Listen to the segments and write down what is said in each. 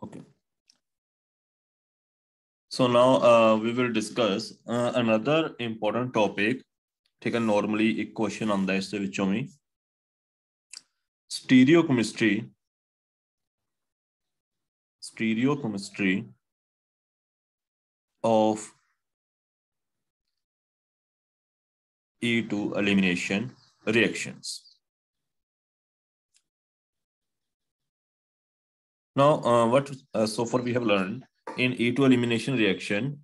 Okay. So now we will discuss another important topic. ठीक है, normally एक question आंदा है इससे विचों में stereochemistry of E2 elimination reactions. Now, so far we have learned in E2 elimination reaction,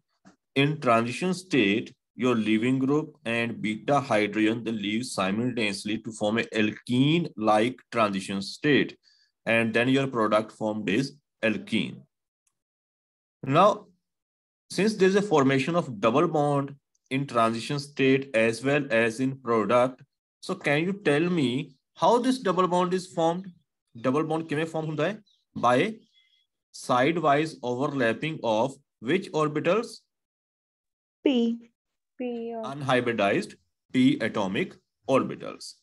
in transition state, your leaving group and beta hydrogen they leave simultaneously to form a alkene-like transition state, and then your product formed is alkene. Now, since there is a formation of double bond in transition state as well as in product, so can you tell me how this double bond is formed? Double bond किमें form होता है? By side-wise overlapping of which orbitals? P. Unhybridized p atomic orbitals.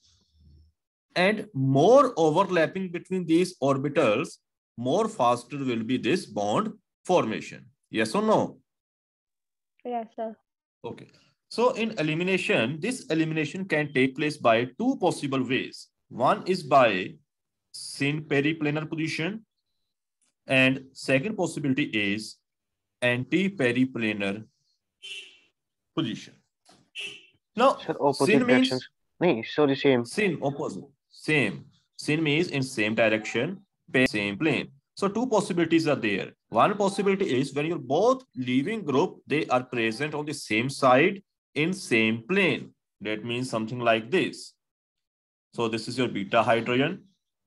And more overlapping between these orbitals, more faster will be this bond formation. Yes or no? Yes, sir. Okay. So in elimination, this elimination can take place by two possible ways. One is by syn periplanar position, and second possibility is anti-periplanar position. Now, Sir, opposite syn means directions. No, sorry, same. syn opposite. Same. Syn means in same direction, same plane. So two possibilities are there. One possibility is when you're both leaving group, they are present on the same side in same plane. That means something like this. So this is your beta hydrogen.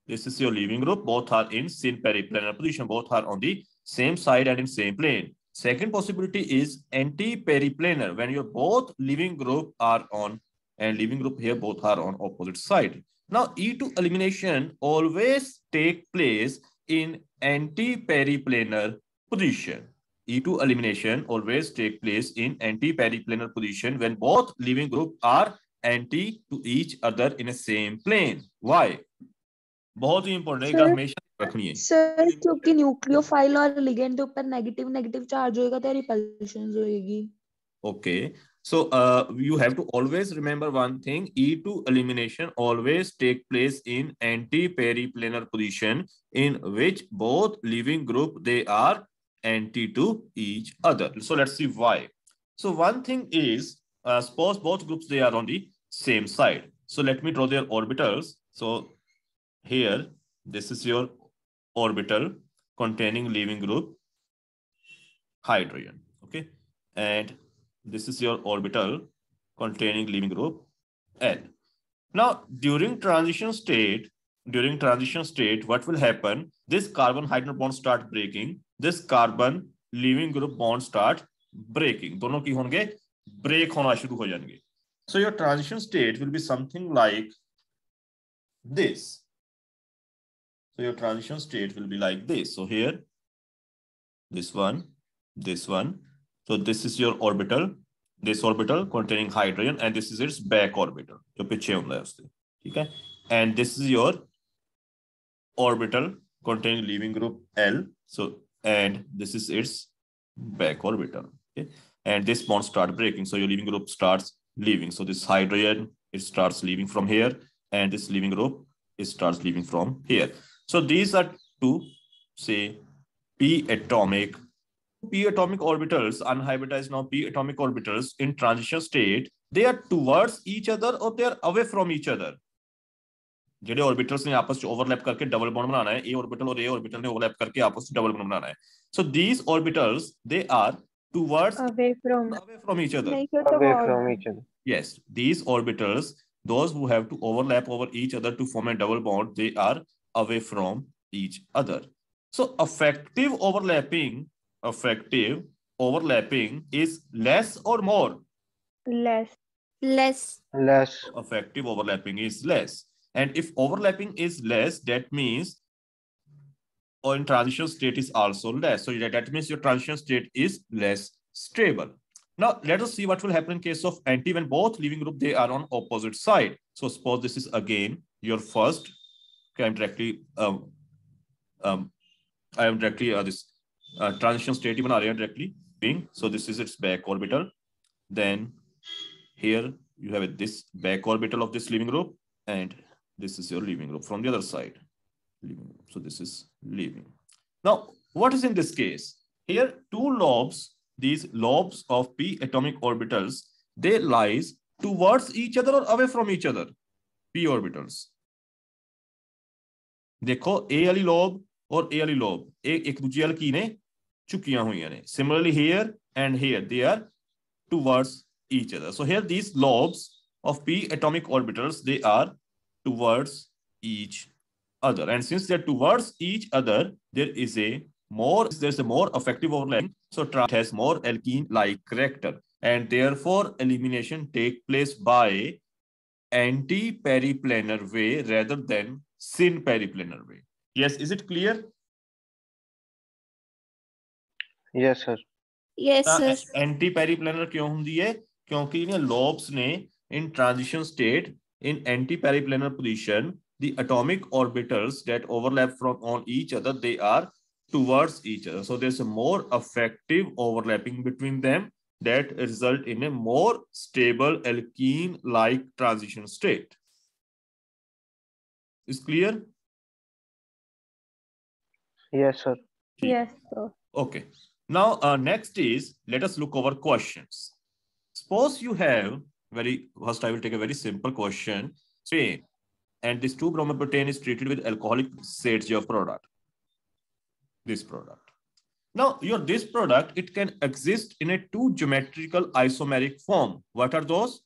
This is your leaving group. Both are in syn periplanar position. Both are on the same side and in same plane. Second possibility is anti-periplanar, when your both leaving group are on and leaving group here both are on opposite side. Now E2 elimination always take place in anti-periplanar position. E2 elimination always take place in anti-periplanar position when both leaving group are anti to each other in a same plane. Why? बहुत ही important है, हमेशा रखनी है sir क्योंकि nucleophile और ligand के ऊपर negative negative charge होएगा तो रिपल्शन होएगी. Okay, so you have to always remember one thing. E2 elimination always take place in anti-periplanar position in which both leaving group they are anti to each other. So let's see why. So one thing is suppose both groups they are on the same side. So let me draw their orbitals. So here this is your orbital containing leaving group hydrogen. Okay, and this is your orbital containing leaving group L. Now, during transition state, what will happen? This carbon-hydrogen bond start breaking. This carbon leaving group bond start breaking. दोनों की होंगे break होना शुरू हो जाएंगे. So your transition state will be something like this. So your transition state will be like this. So here, this one. So this is your orbital, this orbital containing hydrogen, and this is its back orbital. जो पीछे होता है उससे, ठीक है? And this is your orbital containing leaving group L. So and this is its back orbital. Okay, and this bond start breaking. So your leaving group starts leaving. So this hydrogen it starts leaving from here, and this leaving group it starts leaving from here. So these are two, say, p atomic orbitals, unhybridized now p atomic orbitals in transition state, they are towards each other or they are away from each other. जेडे orbitals ने आपस में overlap करके double bond बनाना है, ए orbital और ए orbital ने overlap करके आपस में डबल बॉन्ड बनाना है. So these orbitals they are towards away from each other. Away from each other. Yes, these orbitals, those who have to overlap over each other to form a double bond, they are away from each other. So effective overlapping is less or more? less. Effective overlapping is less. And if overlapping is less, that means or in transition state is also less. So that means your transition state is less stable. Now let us see what will happen in case of anti when both leaving group they are on opposite side. So suppose this is again your first. Okay, I'm directly I am directly this transition state ही बना रहे हैं directly being. So this is its back orbital. Then here you have this back orbital of this leaving group, and this is your leaving group from the other side. Leaving group. So this is leaving. Now, what is in this case? Here, two lobes, these lobes of p atomic orbitals, they lies towards each other or away from each other. p orbitals. देखो a वाली lobe और a वाली lobe एक दूसरे वाल की ने चुकियां हुई ने. Similarly here and here they are towards each other. So here these lobes of p atomic orbitals, they are towards each other, and since they're towards each other, there's a more effective overlapping. So it has more alkene like character, and therefore elimination take place by anti-periplanar way rather than syn-periplanar way. Yes, is it clear? Yes, sir. Yes, sir. Anti-periplanar क्यों होती है? क्योंकि इन lobes ने in transition state in anti-periplanar position, the atomic orbitals that overlap from on each other, they are towards each other. So there's a more effective overlapping between them that result in a more stable alkene-like transition state. Is clear? Yes, sir. Yes, sir. Okay. Now, next is, let us look over questions. Suppose you have first I will take a very simple question. Say, and this 2-bromopropane is treated with alcoholic Sergiev product. This product. Now, this product, it can exist in a 2 geometrical isomeric form. What are those?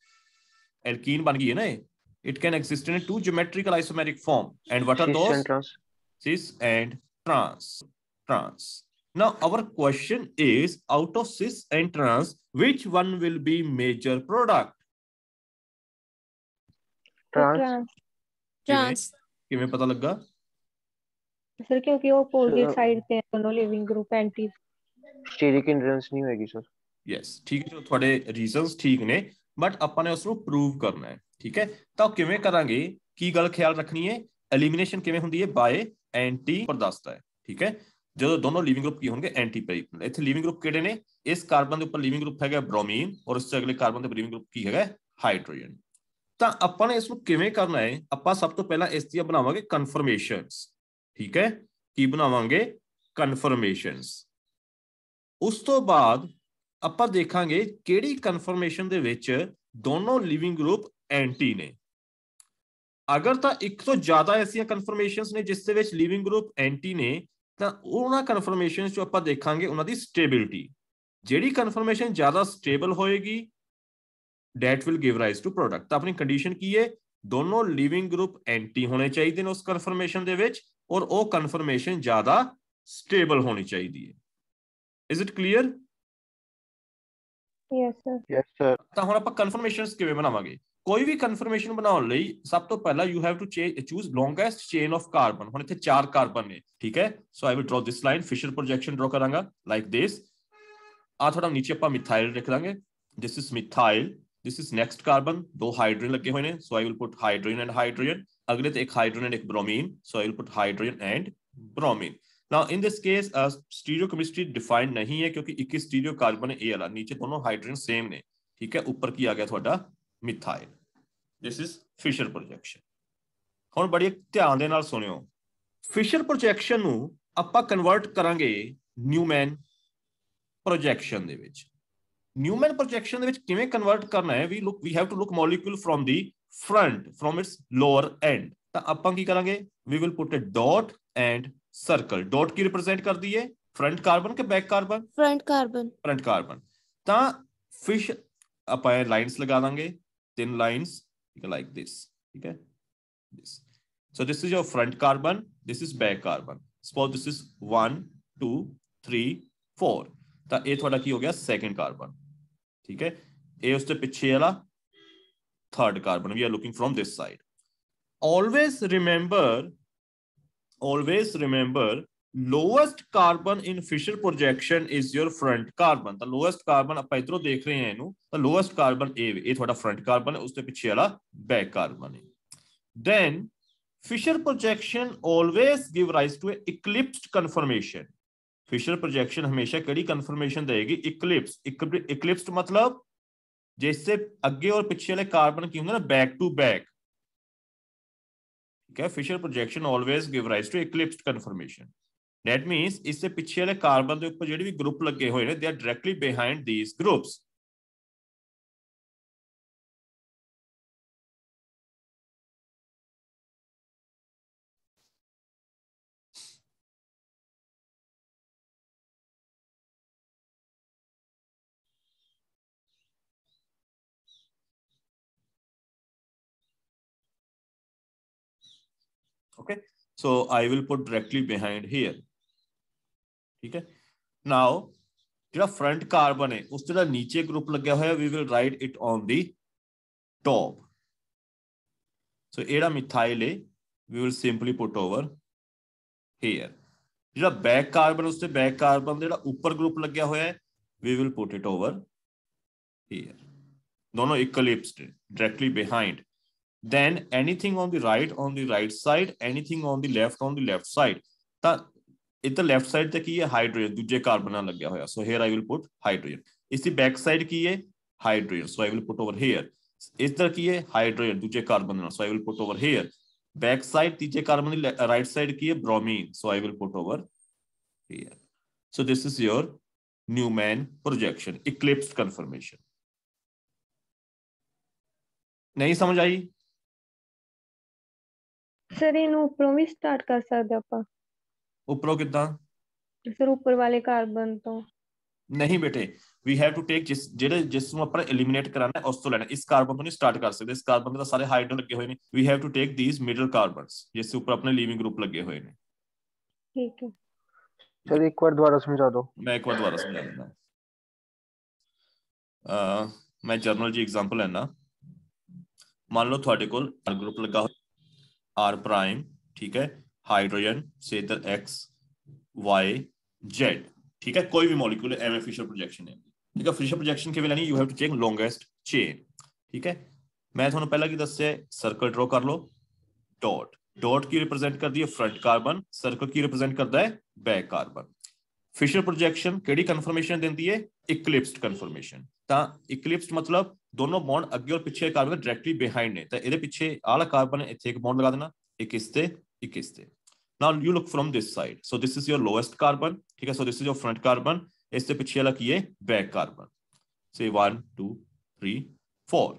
Alkene ban gayi hai na? It can exist in a 2 geometrical isomeric form. And what are Cis those? and trans. Cis and trans. Now, our question is, out of cis and trans, which one will be major product? Trans. Trans. किमें पता लगा? Sir क्योंकि वो opposite side पे दोनों leaving group anti Steric hindrance नहीं होएगी sir. Yes, ठीक है, जो थोड़े रीजंस ठीक ने, बट ਆਪਾਂ ਨੇ ਉਸ ਨੂੰ ਪ੍ਰੂਵ ਕਰਨਾ ਹੈ. ਠੀਕ ਹੈ, ਤਾਂ ਕਿਵੇਂ ਕਰਾਂਗੇ? ਕੀ ਗੱਲ ਖਿਆਲ ਰੱਖਣੀ ਹੈ? ਐਲੀਮੀਨੇਸ਼ਨ ਕਿਵੇਂ ਹੁੰਦੀ ਹੈ? ਬਾਏ ਐਂਟੀ ਪਰ ਦੱਸਦਾ ਹੈ. ਠੀਕ ਹੈ, ਜਦੋਂ ਦੋਨੋਂ ਲਿਵਿੰਗ ਗਰੁੱਪ ਕੀ ਹੋਣਗੇ? ਐਂਟੀ ਪੈਰੀਪਲ. ਇੱਥੇ ਲਿਵਿੰਗ ਗਰੁੱਪ ਕਿਹੜੇ ਨੇ? ਇਸ ਕਾਰਬਨ ਦੇ ਉੱਪਰ ਲਿਵਿੰਗ ਗਰੁੱਪ ਹੈਗਾ ਬ੍ਰੋਮੀਨ, ਔਰ ਇਸ ਤੋਂ ਅਗਲੇ ਕਾਰਬਨ ਦੇ ਲਿਵਿੰਗ ਗਰੁੱਪ ਕੀ ਹੈਗਾ? ਹਾਈਡਰੋਜਨ. ਤਾਂ ਆਪਾਂ ਨੇ ਇਸ ਨੂੰ ਕਿਵੇਂ ਕਰਨਾ ਹੈ? ਆਪਾਂ ਸਭ ਤੋਂ ਪਹਿਲਾਂ ਇਸ ਦੀਆਂ ਬਣਾਵਾਂਗੇ ਕਨਫਰਮੇਸ਼ਨਸ. ਠੀਕ ਹੈ, ਕੀ ਬਣਾਵਾਂਗੇ? ਕਨਫਰਮੇਸ਼ਨਸ. ਉਸ ਤੋਂ ਬਾਅਦ ਆਪਾਂ ਦੇਖਾਂਗੇ ਕਿਹੜੀ ਕਨਫਰਮੇਸ਼ਨ ਦੇ ਵਿੱਚ ਦੋਨੋਂ ਲਿਵਿੰਗ ਗਰੁੱਪ ਐਂਟੀ ਨੇ. ਅਗਰ ਤਾਂ ਇੱਕ ਤੋਂ ਜ਼ਿਆਦਾ ਐਸੀਆਂ ਕਨਫਰਮੇਸ਼ਨਸ ਨੇ ਜਿਸ ਦੇ ਵਿੱਚ ਲਿਵਿੰਗ ਗਰੁੱਪ ਐਂਟੀ ਨੇ, ਤਾਂ ਉਹਨਾਂ ਕਨਫਰਮੇਸ਼ਨਸ ਜੋ ਆਪਾਂ ਦੇਖਾਂਗੇ ਉਹਨਾਂ ਦੀ ਸਟੇਬਿਲਿਟੀ. ਜਿਹੜੀ ਕਨਫਰਮੇਸ਼ਨ ਜ਼ਿਆਦਾ ਸਟੇਬਲ ਹੋਏਗੀ, that will give rise to product. ਤਾਂ ਆਪਣੀ ਕੰਡੀਸ਼ਨ ਕੀ ਹੈ? ਦੋਨੋਂ ਲਿਵਿੰਗ ਗਰੁੱਪ ਐਂਟੀ ਹੋਣੇ ਚਾਹੀਦੇ ਨੇ ਉਸ ਕਨਫਰਮੇਸ਼ਨ ਦੇ ਵਿੱਚ, ਔਰ ਉਹ ਕਨਫਰਮੇਸ਼ਨ ਜ਼ਿਆਦਾ ਸਟੇਬਲ ਹੋਣੀ ਚਾਹੀਦੀ ਹੈ. Is it clear? Yes, sir. Yes, sir. ਤਾਂ ਹੁਣ ਆਪਾਂ ਕਨਫਰਮੇਸ਼ਨਸ ਕਿਵੇਂ ਬਣਾਵਾਂਗੇ? ਕੋਈ ਵੀ ਕਨਫਰਮੇਸ਼ਨ ਬਣਾਉਣ ਲਈ ਸਭ ਤੋਂ ਪਹਿਲਾਂ you have to choose longest chain of carbon. ਹੁਣ ਇੱਥੇ 4 ਕਾਰਬਨ ਨੇ. ਠੀਕ ਹੈ, ਸੋ ਆਈ ਵਿਲ ਡਰਾ ਦਿਸ ਲਾਈਨ, ਫਿਸ਼ਰ ਪ੍ਰੋਜੈਕਸ਼ਨ ਡਰਾ ਕਰਾਂਗਾ ਲਾਈਕ ਦਿਸ. ਆ ਥੋੜਾ ਨੀਚੇ ਆਪਾਂ ਮਿਥਾਈਲ ਲਿਖ ਦਾਂਗੇ. This is methyl. This is next carbon. 2 hydrogen लगे हुए हैं, so I will put hydrogen and hydrogen. अगले तो एक hydrogen and एक bromine, so I will put hydrogen and bromine. Now in this case, stereochemistry defined नहीं है क्योंकि 21 stereo carbon है A वाला. नीचे दोनों hydrogen same ने. ठीक है, ऊपर की आ गया थोड़ा methyl. This is Fisher projection. ਹੁਣ बड़ी ध्यान दे नाल सुनियो. Fisher projection ਨੂੰ ਆਪਾਂ convert ਕਰਾਂਗੇ Newman projection ਦੇ ਵਿੱਚ. Newman projection ਦੇ ਵਿੱਚ ਕਿਵੇਂ ਕਨਵਰਟ ਕਰਨਾ ਹੈ? we have to look molecule from the front, from its lower end. ਤਾਂ ਆਪਾਂ ਕੀ ਕਰਾਂਗੇ? we will put a dot and circle. dot Ki represent ਕਰਦੀ ਹੈ? front carbon ਕਿ back carbon? Front carbon. front carbon. ਤਾਂ fish ਆਪਾਂ ਇਹ lines ਲਗਾ ਦਾਂਗੇ, 3 ਲਾਈਨਸ, ਠੀਕ ਹੈ, like this. ਠੀਕ ਹੈ, this. so this is your front carbon, this is back carbon. suppose this is 1 2 3 4. ਤਾਂ ਇਹ ਤੁਹਾਡਾ ਕੀ ਹੋ ਗਿਆ? second carbon. ठीक है, ये उसके पीछे वाला third carbon. We are looking from this side. Always remember lowest carbon in Fisher projection is your front carbon. The lowest carbon ਆਪਾਂ ਇਧਰੋਂ ਦੇਖ ਰਹੇ ਹਾਂ ਇਹਨੂੰ, ਤਾਂ lowest carbon ਇਹ ਤੁਹਾਡਾ front carbon ਹੈ, ਉਸਦੇ ਪਿੱਛੇ ਵਾਲਾ back carbon ਹੈ. Then Fisher projection always give rise to a eclipsed conformation. Fisher projection हमेशा केड़ी conformation देगी? Eclipsed मतलब जैसे अगे और पिछे वाले कार्बन की होंगे ना बैक टू बैक, ठीक है। Fisher projection always give rise to eclipsed conformation. That means इससे पिछे वाले कार्बन के ऊपर जेडी भी ग्रुप लगे हुए ने, they are directly behind these groups. Okay, so I will put directly behind here. ठीक है। Now जो फ्रंट कार्बन है उससे जो नीचे ग्रुप लगा हुआ है, we will write it on the top. So एड़ा मिथाइल है, we will simply put over here. जो बैक कार्बन उससे बैक कार्बन जो ऊपर ग्रुप लगा हुआ है, we will put it over here. दोनों eclipsed, directly behind. Then anything on the right side, anything on the left side. ਤਾਂ इधर लेफ्ट साइड ਤੇ ਕੀ ਹੈ? ਹਾਈਡਰੋਜਨ ਦੂਜੇ ਕਾਰਬਨ ਨਾਲ ਲੱਗਿਆ ਹੋਇਆ, so here I will put hydrogen. ਇਸ ਦੀ ਬੈਕ ਸਾਈਡ ਕੀ ਹੈ? Hydrogen, so I will put over here. ਇਧਰ ਕੀ ਹੈ? ਹਾਈਡਰੋਜਨ ਦੂਜੇ ਕਾਰਬਨ ਨਾਲ, so I will put over here. Back side तीजे कार्बन की राइट साइड की है? Bromine, so I will put over here. So this is your Newman projection, eclipsed conformation. नहीं समझ आई? सर इन्हू उपरों भी स्टार्ट कर सकते ਆਪਾਂ? उपरों कितना सर ऊपर वाले कार्बन तो नहीं बेटे, वी हैव टू टेक जिसਨੂੰ ਆਪਾਂ एलिमिनेट कराना है उस तो लेना। इस कार्बन तो नहीं स्टार्ट कर सकते, इस कार्बन के तो सारे हाइड्रोजन लगे हुए ने। We have to take these middle carbons जिसके ऊपर अपने लीविंग ग्रुप लगे हुए ने। ठीक है सर एक बार दोबारा समझा दो। मैं एक बार दोबारा समझा देना। मैं जर्नल जी एग्जांपल लेना। मान लो थोड़े कोल आर ग्रुप लगा आर प्राइम, ठीक है, हाइड्रोजन से इधर एक्स वाई जेड, ठीक है, कोई भी मॉलिक्यूल है, एम फिशर प्रोजेक्शन है, ठीक है। फिशर प्रोजेक्शन के लिए you have to check longest chain, ठीक है। मैं थोड़ा पहला की दस्या सर्कल ड्रॉ कर लो। डॉट डॉट की रिप्रेजेंट कर दी है फ्रंट कार्बन, सर्कल की रिप्रेजेंट करता है बैक कार्बन। फिशर प्रोजेक्शन केड़ी कन्फर्मेशन देती है? Eclipsed conformation. ता इक्लिप्स्ड मतलब दोनों बॉन्ड अगे और पिछे कार्बन डायरेक्टली बिहाइंड ने, तो ਇਹਦੇ ਪਿੱਛੇ ਆਲਾ कार्बन है, ਇੱਥੇ ਇੱਕ बॉन्ड लगा देना, एक इस ते। Now you look from this side, so this is your lowest carbon, ठीक है, so this is your front carbon, इससे पिछे वाला की है बैक कार्बन। say 1 2 3 4।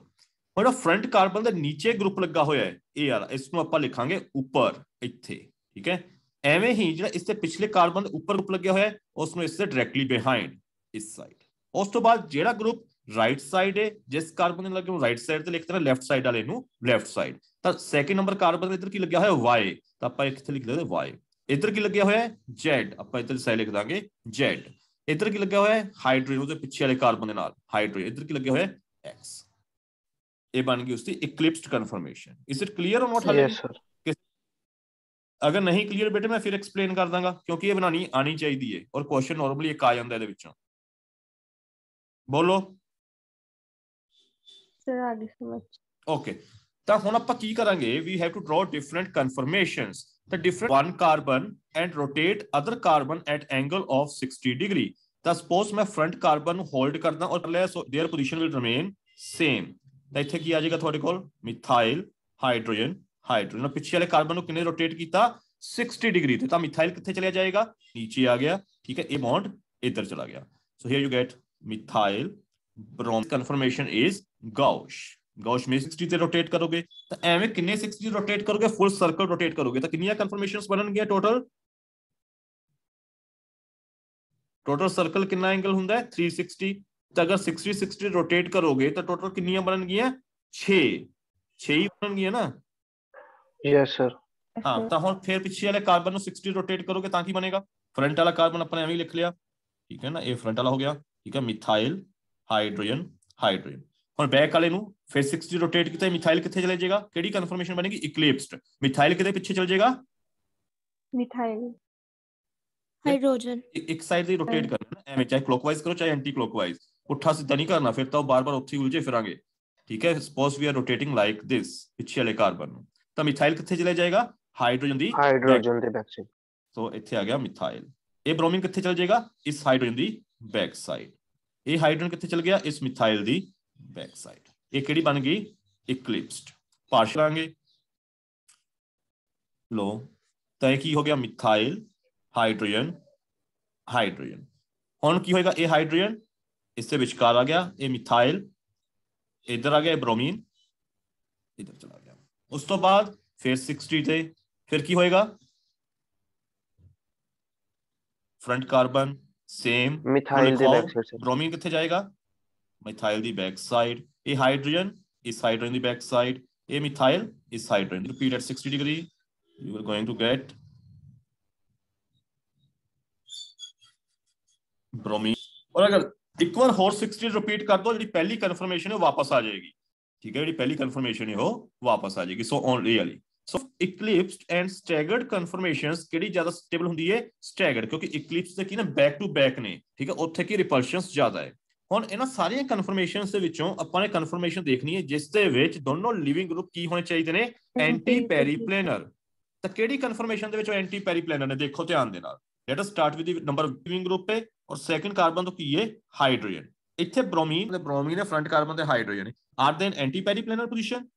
और फ्रंट कार्बन ਦੇ ਨੀਚੇ ਗਰੁੱਪ ਲੱਗਾ ਹੋਇਆ ਹੈ ਇਹ ਵਾਲਾ, ਇਸ ਨੂੰ ਆਪਾਂ ਲਿਖਾਂਗੇ ਉੱਪਰ ਇੱਥੇ, ਠੀਕ ਹੈ। ਐਵੇਂ ਹੀ ਜਿਹੜਾ ਇਸ ਤੇ ਪਿਛਲੇ ਕਾਰਬਨ ਦੇ ਉੱਪਰ ਗਰੁੱਪ ਲੱਗਿਆ ਹੋਇਆ ਹੈ ਉਸ ਨੂੰ ਇਸ ਤੇ ਡਾਇਰੈਕਟਲੀ ਬਿਹਾਈਂਡ ਇਸ ਸਾਈਡ। ਉਸ ਤੋਂ ਬਾਅਦ ਜਿਹੜਾ ਗਰੁੱਪ ਰਾਈਟ ਸਾਈਡ ਹੈ, ਜਿਸ ਕਾਰਬਨ ਦੇ ਲੱਗੇ ਨੂੰ ਰਾਈਟ ਸਾਈਡ ਤੇ ਲਿਖ ਦੇਣਾ, ਲੈਫਟ ਸਾਈਡ ਵਾਲੇ ਨੂੰ ਲੈਫਟ ਸਾਈਡ। ਤਾਂ ਸੈਕਿੰਡ ਨੰਬਰ ਕਾਰਬਨ ਦੇ ਇੱਧਰ ਕੀ ਲੱਗਿਆ ਹੋਇਆ? ਵਾਈ, ਤਾਂ ਆਪਾਂ ਇੱਥੇ ਲਿਖ ਦਿੰਦੇ ਵਾਈ। ਇੱਧਰ ਕੀ ਲੱਗਿਆ ਹੋਇਆ ਹੈ? ਜ਼ੈਡ, ਆਪਾਂ ਇੱਧਰ ਸਾਈਡ ਲਿਖ ਦਾਂਗੇ ਜ਼ੈਡ। ਇੱਧਰ ਕੀ ਲੱਗਿਆ ਹੋਇਆ ਹੈ? ਹਾਈਡਰੋਜਨ, ਉਹਦੇ ਪਿੱਛੇ ਵਾਲੇ ਕਾਰਬਨ ਦੇ ਨਾਲ ਹਾਈਡਰੋਜਨ। ਇੱਧਰ ਕੀ ਲੱਗਿਆ ਹੋਇਆ ਹੈ? ਐਕਸ। ਇਹ ਬਣ ਗਈ ਉਸਦੀ ਇਕਲਿਪਸਡ ਕਨਫਰमेशन। इज इट क्लियर और नॉट? Yes sir. अगर नहीं क्लियर बेटे मैं फिर एक्सप्लेन कर दांगा, क्योंकि ये बनानी आनी चाहिए है और क्वेश्चन नॉर्मली एक आ जाता है ਇਹਦੇ ਵਿੱਚੋਂ। बोलो सर आगे समझ। ओके, ਤਾਂ ਹੁਣ ਆਪਾਂ ਕੀ ਕਰਾਂਗੇ? we have to draw different conformations, the different one carbon and rotate other carbon at angle of 60 degree। ਤਾਂ suppose ਮੈਂ front carbon ਨੂੰ hold ਕਰਦਾ ਔਰ ਲੈ, so their position will remain same। ਤਾਂ ਇੱਥੇ ਕੀ ਆ ਜਾਏਗਾ ਤੁਹਾਡੇ ਕੋਲ? Methyl hydrogen hydrogen. ਪਿੱਛੇ ਵਾਲੇ ਕਾਰਬਨ ਨੂੰ ਕਿੰਨੇ ਰੋਟੇਟ ਕੀਤਾ? 60 डिग्री ਤੇ। ਤਾਂ ਮਿਥਾਈਲ ਕਿੱਥੇ ਚਲਿਆ ਜਾਏਗਾ? ਨੀਚੇ ਆ ਗਿਆ, ਠੀਕ ਹੈ। ਇਹ ਬੌਂਡ ਇੱਧਰ ਚਲਾ ਗਿਆ। So here you get methyl bromine. Conformation is gauche. Gauche में 60 ਤੇ ਰੋਟੇਟ ਕਰੋਗੇ ਤਾਂ ਐਵੇਂ ਕਿੰਨੇ 60 ਰੋਟੇਟ ਕਰੋਗੇ? ਫੁੱਲ ਸਰਕਲ ਰੋਟੇਟ ਕਰੋਗੇ ਤਾਂ ਕਿੰਨੀਆਂ ਕਨਫਰਮੇਸ਼ਨਸ ਬਣਨਗੀਆਂ ਟੋਟਲ? ਟੋਟਲ ਸਰਕਲ ਕਿੰਨਾ ਐਂਗਲ ਹੁੰਦਾ ਹੈ? 360। ਤਾਂ ਅਗਰ 60 60 ਰੋਟੇਟ ਕਰੋਗੇ ਤਾਂ ਟੋਟਲ ਕਿੰਨੀਆਂ ਬਣਨਗੀਆਂ? 6 ਹੀ ਬਣਨਗੀਆਂ ਨਾ। Yes sir. हाँ, तो हम फिर पिछले वाले कार्बन ਨੂੰ 60 रोटेट करोगे ਤਾਂ ਕੀ ਬਣੇਗਾ? फ्रंट वाला कार्बन अपने ਐਵੇਂ ਲਿਖ ਲਿਆ, ਠੀਕ ਹੈ ਨਾ। ਇਹ फ्रंट वाला हो गया, ठीक है, मिथाइल हाइड्रोजन हाइड्रोजन। ਹੁਣ बैक वाले ਨੂੰ फिर 60 रोटेट ਕੀਤਾ, मिथाइल ਕਿੱਥੇ ਚਲੇ ਜਾਏਗਾ? ਕਿਹੜੀ ਕਨਫਰਮੇਸ਼ਨ ਬਣੇਗੀ? इक्लिप्स्ड। मिथाइल ਕਿਤੇ ਪਿੱਛੇ ਚਲ ਜਾਏਗਾ? Methyl hydrogen. ਇੱਕ ਸਾਈਡ ਦੀ ਰੋਟੇਟ ਕਰਨਾ ਐਵੇਂ, ਚਾਹੇ ਕਲੋਕਵਾਈਜ਼ ਕਰੋ ਚਾਹੇ ਐਂਟੀ ਕਲੋਕਵਾਈਜ਼, ਪੁੱਠਾ ਸਿੱਧਾ ਨਹੀਂ ਕਰਨਾ, ਫਿਰ ਤਾਂ ਉਹ ਬਾਰ-ਬਾਰ ਉੱਥੇ ਉਲਝੇ ਫਿਰਾਂਗੇ, ਠੀਕ ਹੈ। Suppose we are rotating like this, ਪਿੱਛੇ ਵਾਲੇ ਕਾਰਬਨ ਨੂੰ। ਤਾਂ ਮਿਥਾਈਲ ਕਿੱਥੇ ਚਲੇ ਜਾਏਗਾ, ਹਾਈਡਰੋਜਨ ਦੀ हाइड्रोजन दे बैक साइड। ਸੋ ਇੱਥੇ ਆ ਗਿਆ ਮਿਥਾਈਲ। ਇਹ ਬ੍ਰੋਮੀਨ ਕਿੱਥੇ ਚਲ ਜਾਏਗਾ, ਇਸ ਹਾਈਡਰੋਜਨ ਦੀ ਬੈਕ ਸਾਈਡ। ਇਹ ਹਾਈਡਰੋਜਨ ਕਿੱਥੇ ਚਲ ਗਿਆ, ਇਸ ਮਿਥਾਈਲ ਦੀ ਬੈਕ ਸਾਈਡ। ਇਹ ਕਿਹੜੀ ਬਣ ਗਈ, ਇਕਲਿਪਸਡ। ਪਾਰਸ਼ਲ ਆਂਗੇ ਲੋ, ਤਾਂ ਇਹ ਕੀ ਹੋ ਗਿਆ, ਮਿਥਾਈਲ ਹਾਈਡਰੋਜਨ ਹਾਈਡਰੋਜਨ। ਹੁਣ ਕੀ ਹੋਏਗਾ, ਇਹ ਹਾਈਡਰੋਜਨ ਇਸ ਦੇ ਵਿਚਕਾਰ ਆ ਗਿਆ, ਇਹ ਮਿਥਾਈਲ ਇੱਧਰ ਆ ਗਿਆ, ਇਹ ਬ੍ਰੋਮੀਨ ਇੱਧਰ ਚਲਾ ਗਿਆ। ਉਸ ਤੋਂ ਬਾਅਦ ਫਿਰ 60 ਤੇ ਫਿਰ ਕੀ ਹੋਏਗਾ, फ्रंट कार्बन सेम मिथाइल दे बैक साइड से। ब्रोमीन किथे जाएगा, मिथाइल दी बैक साइड। ये हाइड्रोजन इस हाइड्रोजन दी बैक साइड, ये मिथाइल इस hydrogen. Repeat at 60 degree, you are going to get bromine. और अगर एक बार होर 60 रिपीट कर दो, जी पहली कन्फर्मेशन है वापस आ जाएगी, ठीक है, जी पहली कन्फर्मेशन है वो वापस आ जाएगी। सो ओनली वाली सो इक्लिप्स्ड एंड स्टैगर्ड कन्फर्मेशंस किहड़ी ज्यादा स्टेबल हुंदी है, स्टैगर्ड, क्योंकि इक्लिप्स दे की ना बैक टू बैक ने, ठीक है, उत्थे की रिपल्शंस ज्यादा है। हुण इन्हां सारियां कन्फर्मेशंस दे विचों आपां ने कन्फर्मेशन देखनी है जिस दे विच दोनों लिविंग ग्रुप की होने चाहिए ने, एंटी पेरीप्लेनर। तां किहड़ी कन्फर्मेशन दे विचों एंटी पेरीप्लेनर ने, देखो ध्यान दे नाल। Let us start with the number leaving group है और सेकंड कार्बन तो की है हाइड्रोजन। इत्थे ब्रोमीन है, फ्रंट कार्बन ते हाइड्रोजन है, are they in anti periplanar position.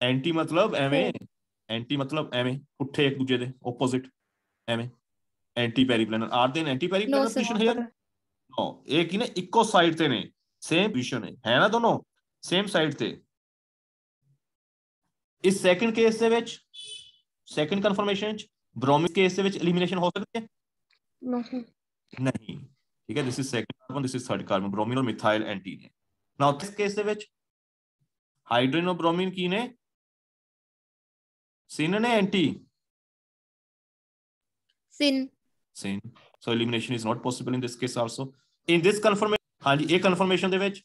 Anti मतलब एवें, एंटी मतलब एवें पुट्ठे एक दूजे दे ओपोजिट एवें, anti periplanar. Are they anti periplanar position here, no एक ही ने इको साइड ते ने, सेम पोजीशन है ना, दोनों सेम साइड ते। इस सेकंड केस दे विच, सेकंड कन्फर्मेशन च ब्रोमीन केस दे विच एलिमिनेशन हो सकती है नहीं, ठीक है। This is second carbon, this is third carbon, bromine और मिथाइल एंटी ने। नाउ इस केस दे विच हाइड्रोजन और ब्रोमीन की ने, सिन ने anti, sin sin, so elimination is not possible in this case also। in this confirmation, हाँ जी, एक confirmation दे विच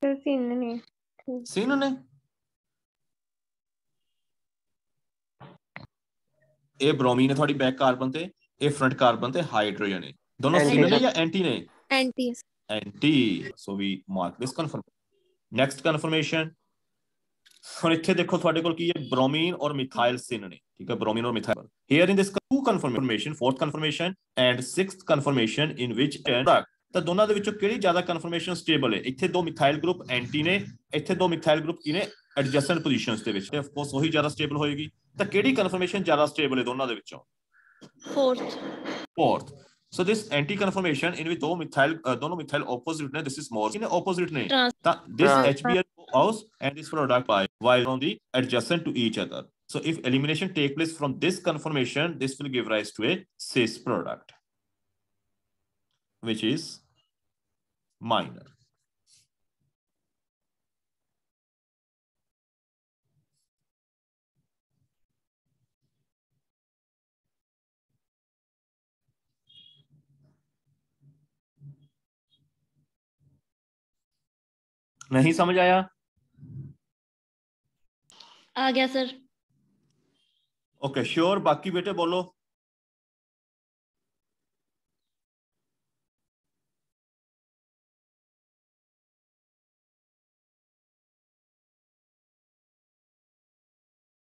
sin ने sin ने ये ब्रोमीन है थोड़ी बैक कार्बन ते, ये फ्रंट कार्बन ते हाइड्रोजन है, दोनों sin ने या एंटी ने, anti anti. so we mark this confirmation। next confirmation ਹੁਣ ਇੱਥੇ ਦੇਖੋ ਤੁਹਾਡੇ ਕੋਲ ਕੀ ਹੈ, ਬ੍ਰੋਮੀਨ ਔਰ ਮਿਥਾइल सिन ने, ठीक है, ब्रोमीन और methyl. here in this two confirmation, fourth confirmation and sixth confirmation in which ਤਾਂ ਦੋਨਾਂ ਦੇ ਵਿੱਚੋਂ ਕਿਹੜੀ ਜ਼ਿਆਦਾ ਕਨਫਰਮੇਸ਼ਨ ਸਟੇਬਲ ਹੈ, ਇੱਥੇ ਦੋ ਮਿਥਾइल ਗਰੁੱਪ ਐਂਟੀ ਨੇ, ਇੱਥੇ ਦੋ ਮਿਥਾइल ਗਰੁੱਪ ਕੀ ਨੇ, ਐਡਜਸੈਂਟ ਪੋਜੀਸ਼ਨਸ ਦੇ ਵਿੱਚ, ਆਫ ਕੋਰਸ ਉਹੀ ਜ਼ਿਆਦਾ ਸਟੇਬਲ ਹੋਏਗੀ। ਤਾਂ ਕਿਹੜੀ ਕਨਫਰਮੇਸ਼ਨ ਜ਼ਿਆਦਾ ਸਟੇਬਲ ਹੈ ਦੋਨਾਂ ਦੇ ਵਿੱਚੋਂ, fourth। so this anti confirmation in which दोनों मिथाइल opposite ने, this is more in opposite ने, this HBr goes and this product by while on the adjacent to each other। so if elimination take place from this confirmation, this will give rise to a cis product which is minor। नहीं समझ आया, आ गया sir. Okay sure, बाकी बेटे बोलो।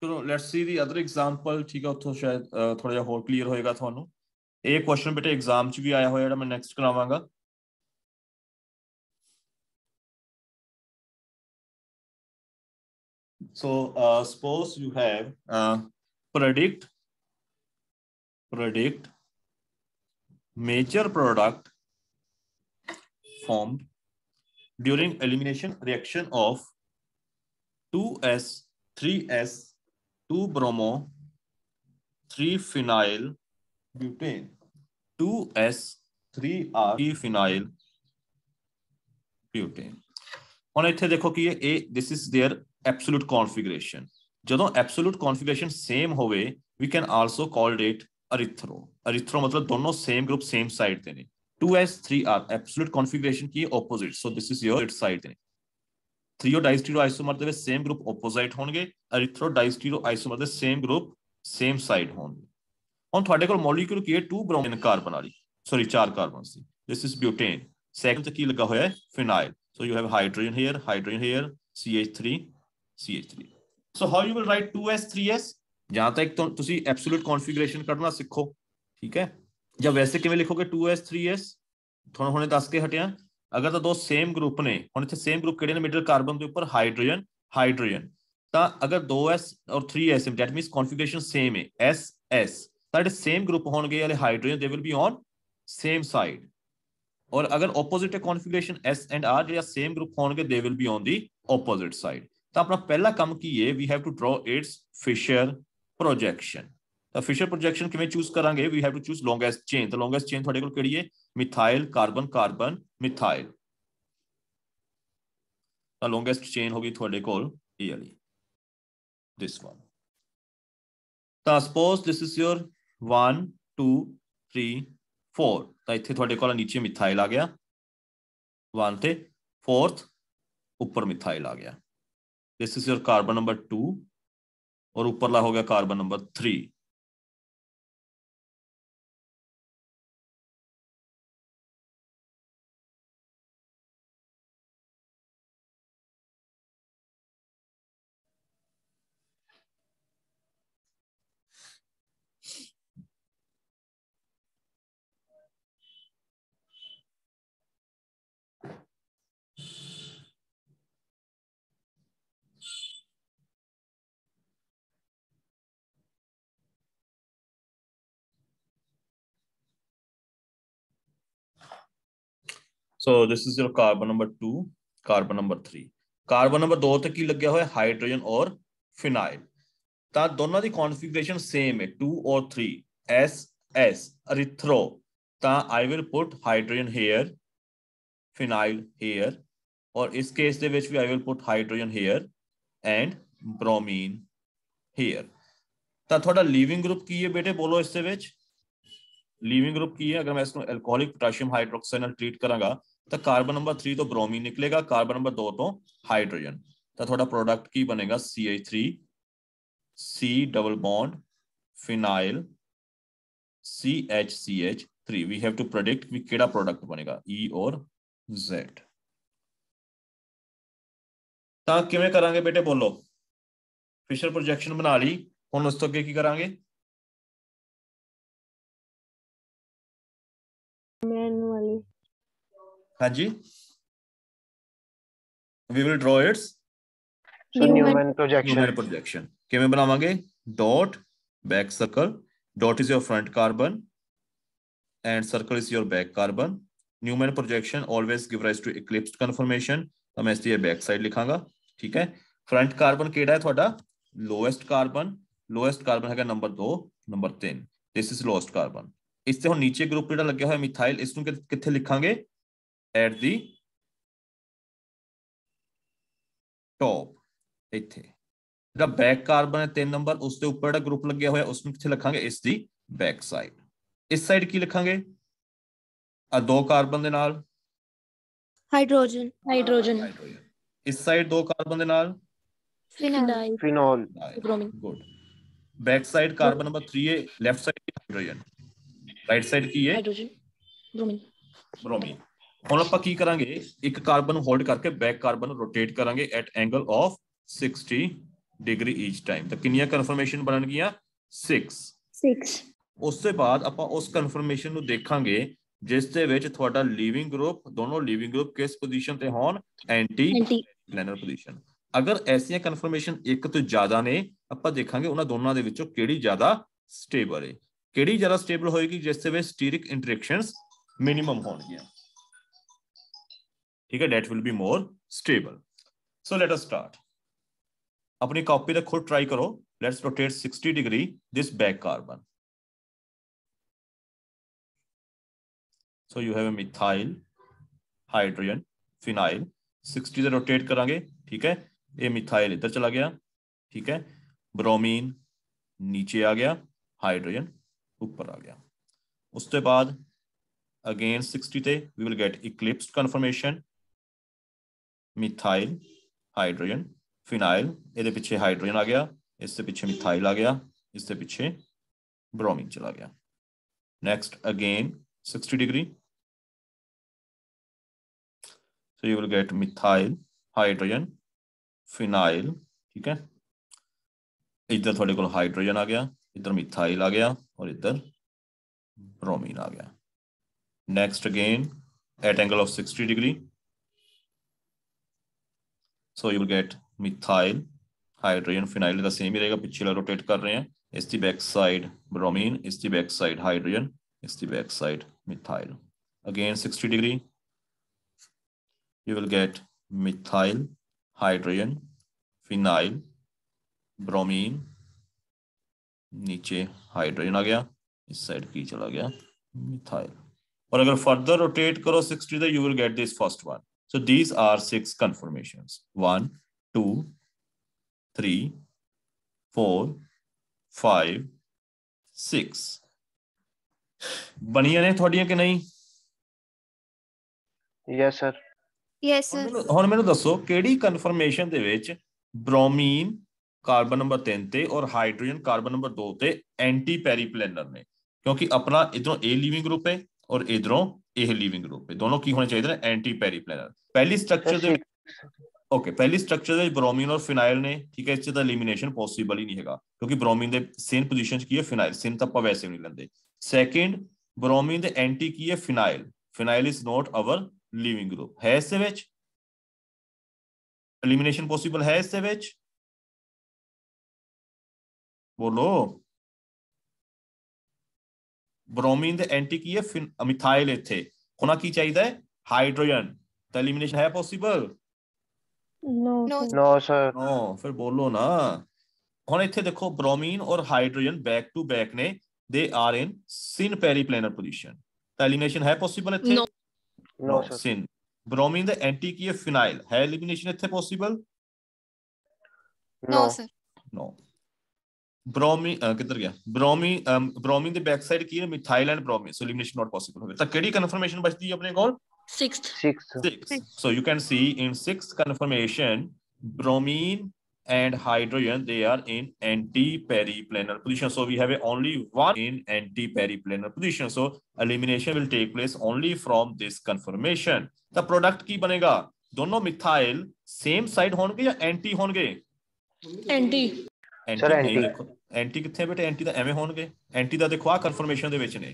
चलो let's see the other example, ठीक है, उत्थों शायद थोड़ा जिहा होर क्लियर होएगा ਤੁਹਾਨੂੰ। ਇਹ क्वेश्चन बेटे एग्जाम च भी आया होया ਜਿਹੜਾ मैं next करावांगा। so suppose you have predict major product formed during elimination reaction of 2s 3s 2-bromo 3-phenyl butane 2s 3r 3-phenyl butane। ਹੁਣ ਇੱਥੇ ਦੇਖੋ ਕੀ ਹੈ, ਇਹ this is their absolute configuration। ਜਦੋਂ absolute configuration same ਹੋਵੇ, we can also call it erythro मतलब दोनों same group same side ਤੇ ਨੇ। 2s 3r absolute configuration ਕੀ ਹੈ, opposite, so this is your side ਤੇ ਨੇ। थ्रियो डाइस्टीरो आइसोमर ਦੇ ਵਿੱਚ same group opposite ਹੋਣਗੇ, erythro डाइस्टीरो आइसोमर ਦੇ same group same side होंगे। ਹੁਣ ਤੁਹਾਡੇ ਕੋਲ ਮੋਲੀਕਿਊਲ ਕੀ ਹੈ, 2 ब्रोमीन कार्बन वाली, सॉरी 4 कार्बन सी, this is butane। सेकंड ਤੇ ਕੀ ਲੱਗਾ ਹੋਇਆ ਹੈ, phenyl। so you have hydrogen here CH3 CH3। So how you will write 2s3s? जहां तक तो ਤੁਸੀਂ ਐਬਸੋਲੂਟ ਕਨਫੀਗਰੇਸ਼ਨ ਕੱਢਣਾ ਸਿੱਖੋ, ਠੀਕ ਹੈ, ਜਾਂ ਵੈਸੇ ਕਿਵੇਂ ਲਿਖੋਗੇ 2s3s ਤੁਹਾਨੂੰ ਹੁਣੇ ਦੱਸ ਕੇ ਹਟਿਆ। ਅਗਰ ਤਾਂ ਦੋ ਸੇਮ ਗਰੁੱਪ ਨੇ, ਹੁਣ ਇੱਥੇ ਸੇਮ ਗਰੁੱਪ ਕਿਹੜੇ ਨੇ ਮਿਡਲ ਕਾਰਬਨ ਦੇ ਉੱਪਰ ਹਾਈਡਰੋਜਨ ਹਾਈਡਰੋਜਨ, ਤਾਂ ਅਗਰ 2s ਔਰ 3s that means configuration same ਹੈ ss, ਤਾਂ ਜਿਹੜੇ ਸੇਮ ਗਰੁੱਪ ਹੋਣਗੇ ਵਾਲੇ hydrogen they will be on same side, ਔਰ ਅਗਰ ਆਪੋਜ਼ਿਟ ਹੈ ਕਨਫੀਗਰੇਸ਼ਨ s ਐਂਡ r ਜਿਹੜਾ ਸੇਮ ਗਰੁੱਪ ਹੋਣਗੇ they will be on the opposite side. ਤਾਂ ਆਪਣਾ ਪਹਿਲਾ ਕੰਮ ਕੀ ਹੈ, we have to draw its Fischer projection. ਤਾਂ ਫਿਸ਼ਰ ਪ੍ਰੋਜੈਕਸ਼ਨ ਕਿਵੇਂ ਚੂਜ਼ ਕਰਾਂਗੇ, we have to choose longest chain. ਤਾਂ ਲੌਂਗੈਸਟ ਚੇਨ ਤੁਹਾਡੇ ਕੋਲ ਕਿਹੜੀ ਹੈ, ਮਿਥਾਈਲ ਕਾਰਬਨ ਕਾਰਬਨ ਮਿਥਾਈਲ। ਤਾਂ ਲੌਂਗੈਸਟ ਚੇਨ ਹੋ ਗਈ ਤੁਹਾਡੇ ਕੋਲ ਇਹ ਵਾਲੀ, ਦਿਸ ਵਨ। ਤਾਂ ਸਪੋਜ਼ ਦਿਸ ਇਜ਼ ਯੋਰ 1 2 3 4, ਤਾਂ ਇੱਥੇ ਤੁਹਾਡੇ ਕੋਲ ਨੀਚੇ ਮਿਥਾਈਲ ਆ ਗਿਆ 1 ਤੇ 4th ਉੱਪਰ ਮਿਥਾਈਲ ਆ ਗਿਆ। This is your carbon number 2 और ऊपरला हो गया carbon number 3। So this is your carbon number 2, carbon number 3। Carbon number 2 ਤੇ ਕੀ ਲੱਗਿਆ ਹੋਇਆ, ਹਾਈਡਰੋਜਨ ਔਰ ਫਿਨਾਈਲ। ਤਾਂ ਦੋਨਾਂ ਦੀ ਕਨਫੀਗਰੇਸ਼ਨ ਸੇਮ ਹੈ 2 ਔਰ 3 SS ਅਰੀਥਰੋ। ਤਾਂ I will put hydrogen here, phenyl here, ਔਰ ਇਸ ਕੇਸ ਦੇ ਵਿੱਚ ਵੀ I will put hydrogen here and bromine here। ਤਾਂ ਤੁਹਾਡਾ ਲੀਵਿੰਗ ਗਰੁੱਪ ਕੀ ਹੈ ਬੇਟੇ, ਬੋਲੋ ਇਸ ਦੇ ਵਿੱਚ ਲੀਵਿੰਗ ਗਰੁੱਪ ਕੀ ਹੈ। ਅਗਰ ਮੈਂ ਇਸ ਨੂੰ ਐਲਕੋਹਲਿਕ ਪੋਟਾਸ਼ੀਅਮ ਹਾਈਡਰੋਕਸਾਈਡ ਨਾਲ ਟ੍ਰੀਟ ਕਰਾਂਗਾ ਤਾਂ ਕਾਰਬਨ ਨੰਬਰ 3 ਤੋਂ ਬ੍ਰੋਮੀਨ ਨਿਕਲੇਗਾ, ਕਾਰਬਨ ਨੰਬਰ 2 ਤੋਂ ਹਾਈਡਰੋਜਨ। ਤਾਂ ਤੁਹਾਡਾ ਪ੍ਰੋਡਕਟ ਕੀ ਬਣੇਗਾ, CH3 C double bond phenyl CH3। We have to predict ਵੀ ਕਿਹੜਾ ਪ੍ਰੋਡਕਟ ਬਣੇਗਾ, E ਔਰ Z। ਤਾਂ ਕਿਵੇਂ ਕਰਾਂਗੇ ਬੇਟੇ ਬੋਲੋ, ਫਿਸ਼ਰ ਪ੍ਰੋਜੈਕਸ਼ਨ ਬਣਾ ਲਈ, ਹੁਣ ਉਸ ਤੋਂ ਅੱਗੇ ਕੀ ਕਰਾਂਗੇ, मैनुअली हाँ जी, we will draw its So Newman projection. Newman projection। किवें बनावांगे, dot back circle, dot is your front carbon and circle is your back carbon। Newman projection always give rise to eclipsed conformation। तो मैं इसकी back side लिखांगा, ठीक है। Front carbon केड़ा है थोड़ा, lowest carbon है number 2 number 3, this is lowest carbon. इससे हम नीचे ग्रुप ਜਿਹੜਾ ਲੱਗਿਆ ਹੋਇਆ ਮਿਥਾਈਲ, ਇਸ ਨੂੰ ਕਿੱਥੇ ਲਿਖਾਂਗੇ, ਐਟ ਦੀ ਟੌਪ ਇੱਥੇ। ਜਿਹੜਾ ਬੈਕ ਕਾਰਬਨ ਹੈ 3 ਨੰਬਰ, ਉਸ ਦੇ ਉੱਪਰ ਜਿਹੜਾ ਗਰੁੱਪ ਲੱਗਿਆ ਹੋਇਆ ਉਸ ਨੂੰ ਕਿੱਥੇ ਲਿਖਾਂਗੇ, ਇਸ ਦੀ ਬੈਕ ਸਾਈਡ। ਇਸ ਸਾਈਡ ਕੀ ਲਿਖਾਂਗੇ, ਆ 2 ਕਾਰਬਨ ਦੇ ਨਾਲ हाइड्रोजन ਇਸ ਸਾਈਡ 2 ਕਾਰਬਨ ਦੇ ਨਾਲ phenyl Phenol. Bromine. Good. Back side carbon number 3 है, left side hydrogen, right side की है हाइड्रोजन ब्रोमीन। ब्रोमीन। ਹੁਣ ਆਪਾਂ ਕੀ ਕਰਾਂਗੇ, ਇੱਕ ਕਾਰਬਨ ਨੂੰ ਹੋਲਡ ਕਰਕੇ ਬੈਕ ਕਾਰਬਨ ਨੂੰ ਰੋਟੇਟ ਕਰਾਂਗੇ at angle of 60 degree each time. ਤਾਂ ਕਿੰਨੀਆਂ ਕਨਫਰਮੇਸ਼ਨ ਬਣਨਗੀਆਂ, 6। ਉਸ ਤੋਂ ਬਾਅਦ ਆਪਾਂ ਉਸ ਕਨਫਰਮੇਸ਼ਨ ਨੂੰ ਦੇਖਾਂਗੇ ਜਿਸ ਦੇ ਵਿੱਚ ਤੁਹਾਡਾ ਲੀਵਿੰਗ ਗਰੁੱਪ, ਦੋਨੋਂ ਲੀਵਿੰਗ ਗਰੁੱਪ ਕਿਸ ਪੋਜੀਸ਼ਨ ਤੇ ਹੋਣ, ਐਂਟੀ ਪਲੈਨਰ ਪੋਜੀਸ਼ਨ। ਅਗਰ ਐਸੀਆਂ ਕਨਫਰਮੇਸ਼ਨ ਇੱਕ ਤੋਂ ਜ਼ਿਆਦਾ ਨੇ, ਆਪਾਂ ਦੇਖਾਂਗੇ ਉਹਨਾਂ ਦੋਨਾਂ ਦੇ ਵਿੱਚੋਂ ਕਿਹੜੀ ਜ਼ਿਆਦਾ ਸਟੇਬਲ ਹੈ। ਕਿਹੜੀ ਜ਼ਿਆਦਾ ਸਟੇਬਲ ਹੋਏਗੀ, ਜਿਸ ਦੇ ਵਿੱਚ ਸਟੀਰਿਕ ਇੰਟਰੈਕਸ਼ਨਸ ਮਿਨੀਮਮ ਹੋਣਗੀਆਂ, ठीक है, that will be more stable। So let us start। अपनी कॉपी पे खुद ट्राई करो, let's rotate 60 degree this back carbon। So you have a methyl hydrogen phenyl 60 से रोटेट करांगे, ठीक है। ये मिथाइल इधर चला गया, ठीक है, ब्रोमीन नीचे आ गया, हाइड्रोजन ऊपर आ गया। उसके बाद अगेन 60 थे we will get eclipsed conformation, methyl hydrogen phenyl, ਇਹਦੇ ਪਿੱਛੇ ਹਾਈਡਰੋਜਨ ਆ ਗਿਆ, ਇਸ ਦੇ ਪਿੱਛੇ ਮਿਥਾइल ਆ ਗਿਆ, ਇਸ ਦੇ ਪਿੱਛੇ ब्रोमीन चला गया। Next again 60 degree, so you will get methyl hydrogen phenyl, ठीक है। इधर थोड़े को हाइड्रोजन आ गया, इधर मिथाइल आ गया और इधर ब्रोमीन आ गया। Next again at angle of 60 degree, so you will get methyl hydrogen phenyl का सेम ही रहेगा, पिछले रोटेट कर रहे हैं। इस दी बैक साइड ब्रोमीन, इस दी बैक साइड हाइड्रोजन, इस दी back side methyl. Again 60 degree, you will get methyl hydrogen phenyl bromine, नीचे हाइड्रोजन आ गया, इस साइड की चला गया मिथाइल। और अगर फर्दर रोटेट करो 60 तो you will get this first one. So these are 6 conformations, 1 2 3 4 5 6। ਬਣੀਆਂ ਨੇ ਤੁਹਾਡੀਆਂ ਕਿ ਨਹੀਂ? Yes sir. Yes, sir. ਹੁਣ ਮੈਨੂੰ ਦੱਸੋ ਕਿਹੜੀ ਕਨਫਰਮੇਸ਼ਨ ਦੇ ਵਿੱਚ ਬ੍ਰੋਮੀਨ ਕਾਰਬਨ ਨੰਬਰ 3 ਤੇ ਔਰ ਹਾਈਡਰੋਜਨ ਕਾਰਬਨ ਨੰਬਰ 2 ਤੇ ਐਂਟੀ ਪੈਰੀਪਲੈਨਰ ਨੇ? ਕਿਉਂਕਿ ਆਪਣਾ ਇਧਰੋਂ A ਲੀਵਿੰਗ ਗਰੁੱਪ ਹੈ ਔਰ ਇਧਰੋਂ ਇਹ ਲੀਵਿੰਗ ਗਰੁੱਪ ਹੈ, ਦੋਨੋਂ ਕੀ ਹੋਣੇ ਚਾਹੀਦੇ ਨੇ? ਐਂਟੀ ਪੈਰੀਪਲੈਨਰ। ਪਹਿਲੀ ਸਟਰਕਚਰ ਦੇ ਓਕੇ, ਪਹਿਲੀ ਸਟਰਕਚਰ ਦੇ ਬ੍ਰੋਮੀਨ ਔਰ ਫਿਨਾਈਲ ਨੇ, ਠੀਕ ਹੈ। ਇਸ ਚ ਤਾਂ ਐਲੀਮੀਨੇਸ਼ਨ ਪੋਸੀਬਲ ਹੀ ਨਹੀਂ ਹੈਗਾ ਕਿਉਂਕਿ ਬ੍ਰੋਮੀਨ ਦੇ ਸੇਮ ਪੋਜੀਸ਼ਨ ਚ ਕੀ ਹੈ? ਫਿਨਾਈਲ। ਸਿਨ ਤਾਂ ਆਪਾਂ ਵੈਸੇ ਵੀ ਨਹੀਂ ਲੈਂਦੇ। ਸੈਕਿੰਡ, ਬ੍ਰੋਮੀਨ ਦੇ ਐਂਟੀ ਕੀ ਹੈ? Phenyl. Phenyl is not our leaving group. ਹੈ ਇਸ ਦੇ ਵਿੱਚ एलिमिनेशन पॉसिबल है इससे विच? बोलो। ब्रोमीन दे एंटी की है मिथाइल, इथे होना की चाहिए हाइड्रोजन, तो एलिमिनेशन है possible? No No. Sir. No sir. No, फिर बोलो ना। हुण इथे देखो ब्रोमीन और हाइड्रोजन बैक टू बैक ने, they are in syn periplanar position, तो एलिमिनेशन है पॉसिबल इथे? No. No sir. Syn. Bromine दे एंटी की है फिनाइल, है एलिमिनेशन इथे possible? No, sir. No. Bromine किधर गया? ब्रोमीन the back side की है methyl and bromine, so elimination not possible होगा। तो केड़ी कन्फर्मेशन बचती है अपने को? Sixth. 6। So you can see in 6th confirmation bromine and hydrogen, they are in anti-periplanar position, so we have only one in anti-periplanar position, so elimination will take place only from this confirmation। the product की बनेगा? दोनों methyl same side होंगे या anti होंगे? Anti. Anti sir नहीं, anti. देखो anti कितने बेटे? एंटी तो एवें होंगे। एंटी ਦਾ ਦੇਖੋ ਆ ਕਨਫਰਮੇਸ਼ਨ ਦੇ ਵਿੱਚ ਨੇ,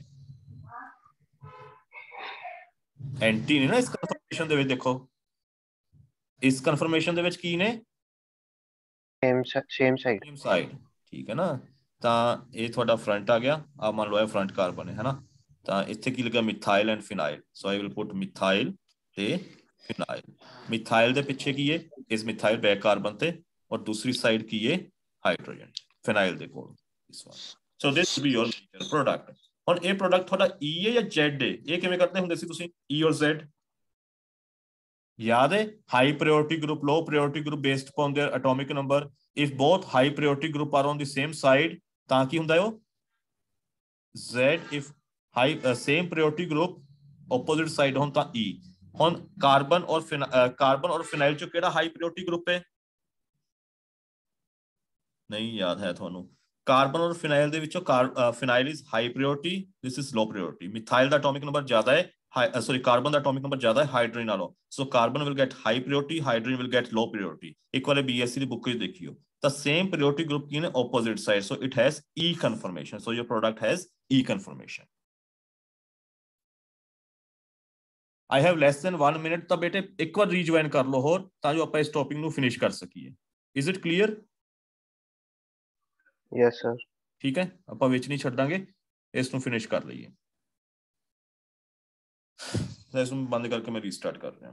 एंटी नहीं ना इस कन्फर्मेशन ਦੇ ਵਿੱਚ। देखो इस कन्फर्मेशन ਦੇ ਵਿੱਚ ਕੀ ਨੇ? Same side. सेम साइड, ठीक है ना। ਤਾਂ ਇਹ ਤੁਹਾਡਾ ਫਰੰਟ ਆ ਗਿਆ, ਆ ਮੰਨ ਲਓ ਇਹ ਫਰੰਟ ਕਾਰਬਨ ਹੈ ਨਾ। ਤਾਂ ਇੱਥੇ ਕੀ ਲੱਗਾ? Methyl and phenyl, so I will put methyl ਤੇ ਫਿਨਾइल। ਮਿਥਾइल ਦੇ ਪਿੱਛੇ ਕੀ ਹੈ? ਇਸ ਮਿਥਾइल ਬੈਕ ਕਾਰਬਨ ਤੇ, ਔਰ ਦੂਸਰੀ ਸਾਈਡ ਕੀ ਹੈ? हाइड्रोजन फिनाइल दे कोल, this one। So this will be your major product। और ये प्रोडक्ट थोड़ा E है या Z है? ये किवें करते हुंदे सी तुसीं E और Z? याद है? High priority group, low priority group based upon their atomic number। If both high priority group are on the same side, ਤਾਂ ਕੀ ਹੁੰਦਾ ਹੈ? Z। if high same priority group opposite side ਹੋਣ ਤਾਂ E। ਹੁਣ carbon और phenyl ਚੋਂ ਕਿਹੜਾ high priority group है? नहीं याद है ਤੁਹਾਨੂੰ? ਕਾਰਬਨ ਔਰ ਫਿਨਾਈਲ ਦੇ ਵਿੱਚੋਂ phenyl is high priority, this is low priority. Methyl ਦਾ ਐਟੋਮਿਕ ਨੰਬਰ ਜ਼ਿਆਦਾ ਹੈ, ਸੌਰੀ ਕਾਰਬਨ ਦਾ ਐਟੋਮਿਕ ਨੰਬਰ ਜ਼ਿਆਦਾ ਹੈ ਹਾਈਡਰੋਜਨ ਨਾਲੋਂ, so carbon will get high priority, hydrogen will get low priority. ਇੱਕ ਵਾਲੇ BSc ਦੀ ਬੁੱਕ ਵਿੱਚ ਦੇਖਿਓ ਤਾਂ ਸੇਮ ਪ੍ਰਾਇੋਰਟੀ ਗਰੁੱਪ ਕੀ ਨੇ? Opposite side, so it has E confirmation, so your product has E confirmation. I have less than 1 minute, ਤਾਂ ਬੇਟੇ ਇੱਕ ਵਾਰ ਰੀਜੁਆਇਨ ਕਰ ਲਓ ਹੋਰ, ਤਾਂ ਜੋ ਆਪਾਂ ਇਸ ਟੌਪਿਕ ਨੂੰ ਫਿਨਿਸ਼ ਕਰ ਸਕੀਏ। Is it clear? Yes sir. ठीक है, ਆਪਾਂ ਵਿੱਚ ਨਹੀਂ ਛੱਡਾਂਗੇ, ਇਸ ਨੂੰ ਫਿਨਿਸ਼ ਕਰ ਲਈਏ। ਇਸ ਨੂੰ ਬੰਦ ਕਰਕੇ ਮੈਂ ਰੀਸਟਾਰਟ ਕਰ ਰਿਹਾ।